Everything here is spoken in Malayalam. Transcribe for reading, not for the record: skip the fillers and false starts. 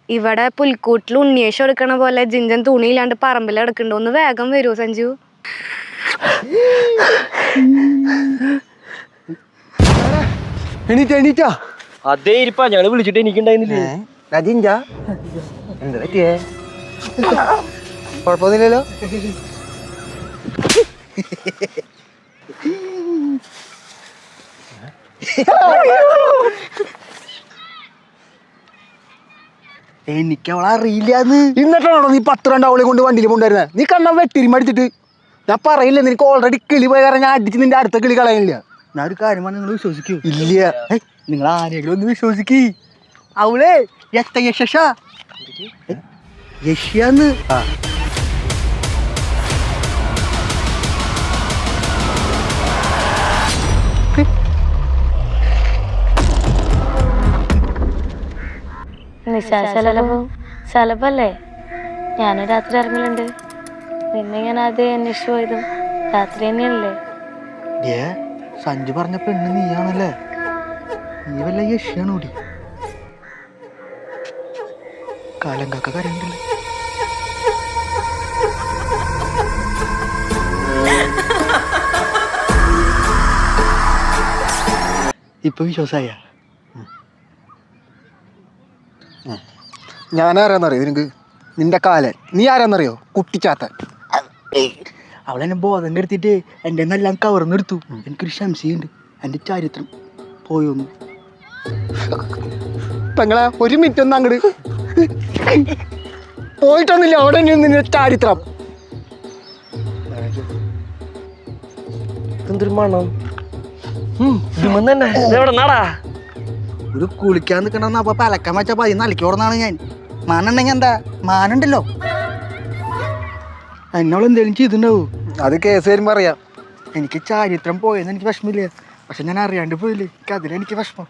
ഇവിടെ പുൽക്കൂട്ടിൽ ഉണ്ണിയേശം എടുക്കണ പോലെ ജിഞ്ചൻ തുണിയില്ലാണ്ട് പറമ്പിൽ എടുക്കണ്ടോ, ഒന്ന് വേഗം വരുമോ സഞ്ജു? എണീറ്റാ അതേ ഇരിപ്പാ, ഞങ്ങള് വിളിച്ചിട്ട് എനിക്കുണ്ടായിരുന്നില്ലേ. എന്താ പറ്റിയേ? കുഴപ്പമൊന്നുമില്ലല്ലോ. എനിക്ക് അവളെ അറിയില്ലാന്ന്. എന്നിട്ടാണോ നീ 10 അവളെ കൊണ്ട് വണ്ടിയിൽ കൊണ്ടുവരുന്നത്? നീ കണ്ണ വെട്ടിരിമ അടിച്ചിട്ട്. ഞാൻ പറയില്ല, നിനക്ക് ഓൾറെഡി കിളി പോയ കാരണം ഞാൻ അടിച്ച് നിന്റെ അടുത്ത കിളി കളയാനില്ല. ഞാൻ ഒരു കാര്യം നിങ്ങൾ വിശ്വസിക്കൂ? ഇല്ല. നിങ്ങൾ ആരെങ്കിലും ഒന്ന് വിശ്വസിക്ക്. അവളെ യഷ്യാന്ന്. സ്ഥലപ്പല്ലേ? ഞാനും രാത്രി ഇറങ്ങലുണ്ട്. നിന്നെ ഞാൻ ആദ്യം അന്വേഷിച്ചു പോയതും രാത്രി തന്നെയല്ലേ? സഞ്ജു പറഞ്ഞ പെണ്ണ് നീയാണല്ലേ? നീ വല്ല യഷ്യാണ് കൂടി. കാലം കാക്ക കരണ്ടല്ലേ? ഇപ്പൊ വിശ്വാസായ? ഞാൻ ആരാന്നറിയോ നിനക്ക്? നിന്റെ കാലൻ. നീ ആരാന്നറിയോ? കുട്ടിച്ചാത്ത. അവളെന്നെ ബോധം കെടുത്തിട്ട് എൻ്റെ എല്ലാം കവർന്നെടുത്തു. എനിക്കൊരു സംശയമുണ്ട്, എൻ്റെ ചരിത്രം പോയോന്ന്. പെങ്ങളെ ഒരു മിനിറ്റ് ഒന്ന് അങ്ങോട്ട് പോയിട്ടൊന്നുമില്ല. അവിടെ നിന്റെ ചരിത്രം എന്തൊരു മണം തന്നെ. എവിടെ നാടാ? ഒരു കുളിക്കാൻ നിൽക്കണമെന്ന് അപ്പൊ പലക്കാൻ വെച്ചപ്പോ അതിൽ നലിക്കോടുന്നാണ് ഞാൻ. മാനുണ്ടെങ്കിൽ എന്താ? മാനുണ്ടല്ലോ. എന്നോട് എന്തെങ്കിലും ചെയ്തിട്ടുണ്ടാവൂ? അത് കേസ് വരുമ്പോ അറിയാം. എനിക്ക് ചരിത്രം പോയെന്ന് എനിക്ക് വിഷമില്ല, പക്ഷെ ഞാൻ അറിയാണ്ട് പോയില്ലേ, എനിക്ക് അതിലെനിക്ക് വിഷമം.